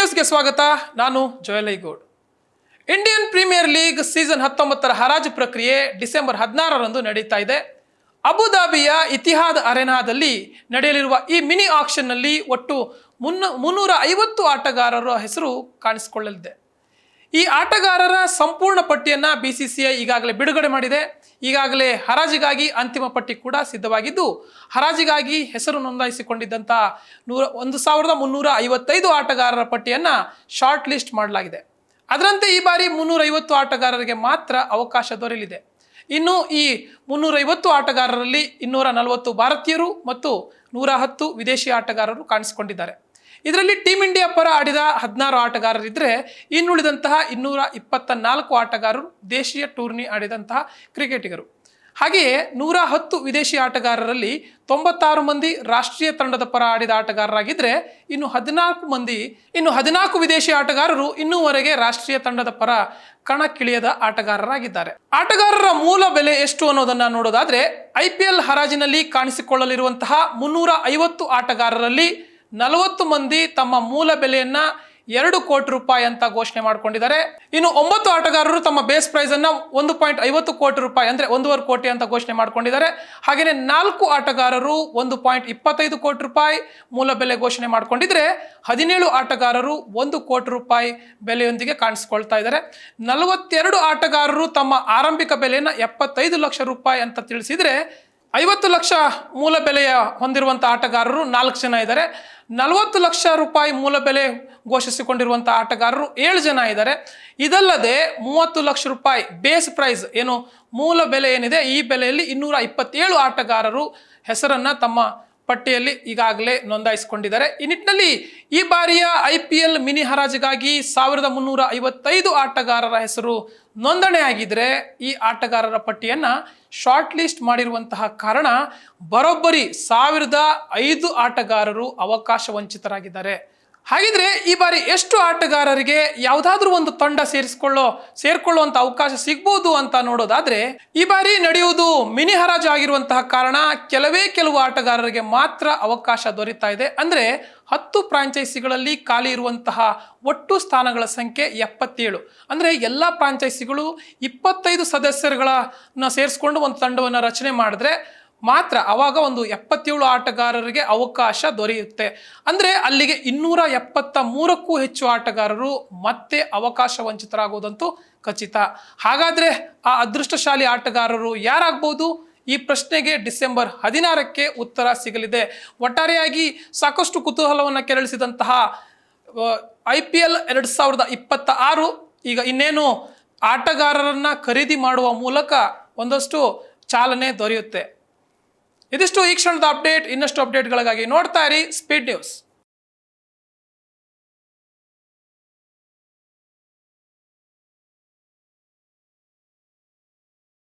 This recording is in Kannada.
ನ್ಯೂಸ್ಗೆ ಸ್ವಾಗತ. ನಾನು ಜೋಯಲೈಗೌಡ್. ಇಂಡಿಯನ್ ಪ್ರೀಮಿಯರ್ ಲೀಗ್ ಸೀಸನ್ 19ರ ಹರಾಜು ಪ್ರಕ್ರಿಯೆ ಡಿಸೆಂಬರ್ 16ರಂದು ನಡೀತಾ ಇದೆ. ಅಬುಧಾಬಿಯ ಇತಿಹಾದ್ ಅರೆನಾದಲ್ಲಿ ನಡೆಯಲಿರುವ ಈ ಮಿನಿ ಆಕ್ಷನ್ನಲ್ಲಿ ಒಟ್ಟು 350 ಆಟಗಾರರ ಹೆಸರು ಕಾಣಿಸಿಕೊಳ್ಳಲಿದೆ. ಈ ಆಟಗಾರರ ಸಂಪೂರ್ಣ ಪಟ್ಟಿಯನ್ನು BCCI ಈಗಾಗಲೇ ಬಿಡುಗಡೆ ಮಾಡಿದೆ. ಈಗಾಗಲೇ ಹರಾಜಿಗಾಗಿ ಅಂತಿಮ ಪಟ್ಟಿ ಕೂಡ ಸಿದ್ಧವಾಗಿದ್ದು, ಹರಾಜಿಗಾಗಿ ಹೆಸರು ನೋಂದಾಯಿಸಿಕೊಂಡಿದ್ದಂಥ 1355 ಆಟಗಾರರ ಪಟ್ಟಿಯನ್ನು ಶಾರ್ಟ್ ಲಿಸ್ಟ್ ಮಾಡಲಾಗಿದೆ. ಅದರಂತೆ ಈ ಬಾರಿ 350 ಆಟಗಾರರಿಗೆ ಮಾತ್ರ ಅವಕಾಶ ದೊರೆಯಲಿದೆ. ಇನ್ನು ಈ 350 ಆಟಗಾರರಲ್ಲಿ 240 ಭಾರತೀಯರು ಮತ್ತು 110 ವಿದೇಶಿ ಆಟಗಾರರು ಕಾಣಿಸಿಕೊಂಡಿದ್ದಾರೆ. ಇದರಲ್ಲಿ ಟೀಮ್ ಇಂಡಿಯಾ ಪರ ಆಡಿದ 16 ಆಟಗಾರರಿದ್ದರೆ ಇನ್ನುಳಿದಂತಹ 224 ಆಟಗಾರರು ದೇಶೀಯ ಟೂರ್ನಿ ಆಡಿದಂತಹ ಕ್ರಿಕೆಟಿಗರು. ಹಾಗೆಯೇ 110 ವಿದೇಶಿ ಆಟಗಾರರಲ್ಲಿ 96 ಮಂದಿ ರಾಷ್ಟ್ರೀಯ ತಂಡದ ಪರ ಆಡಿದ ಆಟಗಾರರಾಗಿದ್ದರೆ ಇನ್ನು 14 ವಿದೇಶಿ ಆಟಗಾರರು ಇನ್ನೂವರೆಗೆ ರಾಷ್ಟ್ರೀಯ ತಂಡದ ಪರ ಕಣಕ್ಕಿಳಿಯದ ಆಟಗಾರರಾಗಿದ್ದಾರೆ. ಆಟಗಾರರ ಮೂಲ ಬೆಲೆ ಎಷ್ಟು ಅನ್ನೋದನ್ನ ನೋಡೋದಾದ್ರೆ, IPL ಹರಾಜಿನಲ್ಲಿ ಕಾಣಿಸಿಕೊಳ್ಳಲಿರುವಂತಹ 350 ಆಟಗಾರರಲ್ಲಿ 40 ಮಂದಿ ತಮ್ಮ ಮೂಲ ಬೆಲೆಯನ್ನ 2 ಕೋಟಿ ರೂಪಾಯಿ ಅಂತ ಘೋಷಣೆ ಮಾಡಿಕೊಂಡಿದ್ದಾರೆ. ಇನ್ನು 9 ಆಟಗಾರರು ತಮ್ಮ ಬೇಸ್ ಪ್ರೈಸ್ ಅನ್ನ 1.50 ಕೋಟಿ ರೂಪಾಯಿ ಅಂದ್ರೆ 1.5 ಕೋಟಿ ಅಂತ ಘೋಷಣೆ ಮಾಡಿಕೊಂಡಿದ್ದಾರೆ. ಹಾಗೆಯೇ 4 ಆಟಗಾರರು 1.25 ಕೋಟಿ ರೂಪಾಯಿ ಮೂಲ ಬೆಲೆ ಘೋಷಣೆ ಮಾಡಿಕೊಂಡಿದ್ರೆ 17 ಆಟಗಾರರು 1 ಕೋಟಿ ರೂಪಾಯಿ ಬೆಲೆಯೊಂದಿಗೆ ಕಾಣಿಸಿಕೊಳ್ತಾ ಇದ್ದಾರೆ. 42 ಆಟಗಾರರು ತಮ್ಮ ಆರಂಭಿಕ ಬೆಲೆಯನ್ನ 75 ಲಕ್ಷ ರೂಪಾಯಿ ಅಂತ ತಿಳಿಸಿದ್ರೆ 50 ಲಕ್ಷ ಮೂಲ ಬೆಲೆಯ ಹೊಂದಿರುವಂಥ ಆಟಗಾರರು 4 ಜನ ಇದ್ದಾರೆ. 40 ಲಕ್ಷ ರೂಪಾಯಿ ಮೂಲ ಬೆಲೆ ಘೋಷಿಸಿಕೊಂಡಿರುವಂಥ ಆಟಗಾರರು 7 ಜನ ಇದ್ದಾರೆ. ಇದಲ್ಲದೆ 30 ಲಕ್ಷ ರೂಪಾಯಿ ಬೇಸ್ ಪ್ರೈಸ್ ಏನು ಮೂಲ ಬೆಲೆ ಏನಿದೆ, ಈ ಬೆಲೆಯಲ್ಲಿ 227 ಆಟಗಾರರು ಹೆಸರನ್ನ ತಮ್ಮ ಪಟ್ಟಿಯಲ್ಲಿ ಈಗಾಗಲೇ ನೋಂದಾಯಿಸಿಕೊಂಡಿದ್ದಾರೆ. ಈ ನಿಟ್ಟಿನಲ್ಲಿ ಈ ಬಾರಿಯ IPL ಮಿನಿ ಹರಾಜಿಗಾಗಿ 1355 ಆಟಗಾರರ ಹೆಸರು ನೋಂದಣಿಯಾಗಿದ್ದರೆ ಈ ಆಟಗಾರರ ಪಟ್ಟಿಯನ್ನು ಶಾರ್ಟ್ ಲಿಸ್ಟ್ ಮಾಡಿರುವಂತಹ ಕಾರಣ ಬರೋಬ್ಬರಿ 1005 ಆಟಗಾರರು ಅವಕಾಶ ವಂಚಿತರಾಗಿದ್ದಾರೆ. ಹಾಗಿದ್ರೆ ಈ ಬಾರಿ ಎಷ್ಟು ಆಟಗಾರರಿಗೆ ಯಾವುದಾದ್ರೂ ಒಂದು ತಂಡ ಸೇರ್ಕೊಳ್ಳುವಂತ ಅವಕಾಶ ಸಿಗ್ಬೋದು ಅಂತ ನೋಡೋದಾದ್ರೆ, ಈ ಬಾರಿ ನಡೆಯುವುದು ಮಿನಿ ಹರಾಜು ಆಗಿರುವಂತಹ ಕಾರಣ ಕೆಲವು ಆಟಗಾರರಿಗೆ ಮಾತ್ರ ಅವಕಾಶ ದೊರೀತಾ ಇದೆ. ಅಂದ್ರೆ 10 ಫ್ರಾಂಚೈಸಿಗಳಲ್ಲಿ ಖಾಲಿ ಇರುವಂತಹ ಒಟ್ಟು ಸ್ಥಾನಗಳ ಸಂಖ್ಯೆ 77. ಅಂದ್ರೆ ಎಲ್ಲ ಫ್ರಾಂಚೈಸಿಗಳು 25 ಸದಸ್ಯರುಗಳನ್ನ ಸೇರಿಸ್ಕೊಂಡು ಒಂದು ತಂಡವನ್ನು ರಚನೆ ಮಾಡಿದ್ರೆ ಮಾತ್ರ ಅವಾಗ ಒಂದು 77 ಆಟಗಾರರಿಗೆ ಅವಕಾಶ ದೊರೆಯುತ್ತೆ. ಅಂದ್ರೆ ಅಲ್ಲಿಗೆ 273ಕ್ಕೂ ಹೆಚ್ಚು ಆಟಗಾರರು ಮತ್ತೆ ಅವಕಾಶ ವಂಚಿತರಾಗುವುದಂತೂ ಖಚಿತ. ಹಾಗಾದ್ರೆ ಆ ಅದೃಷ್ಟಶಾಲಿ ಆಟಗಾರರು ಯಾರಾಗ್ಬೋದು? ಈ ಪ್ರಶ್ನೆಗೆ ಡಿಸೆಂಬರ್ 16ಕ್ಕೆ ಉತ್ತರ ಸಿಗಲಿದೆ. ಒಟ್ಟಾರೆಯಾಗಿ ಸಾಕಷ್ಟು ಕುತೂಹಲವನ್ನು ಕೆರಳಿಸಿದಂತಹ IPL 2026 ಈಗ ಇನ್ನೇನು ಆಟಗಾರರನ್ನ ಖರೀದಿ ಮಾಡುವ ಮೂಲಕ ಒಂದಷ್ಟು ಚಾಲನೆ ದೊರೆಯುತ್ತೆ. ಇದಿಷ್ಟು ಈ ಕ್ಷಣದ ಅಪ್ಡೇಟ್. ಇನ್ನಷ್ಟು ಅಪ್ಡೇಟ್ಗಳಿಗಾಗಿ ನೋಡ್ತಾ ಇರಿ ಸ್ಪೀಡ್ ನ್ಯೂಸ್.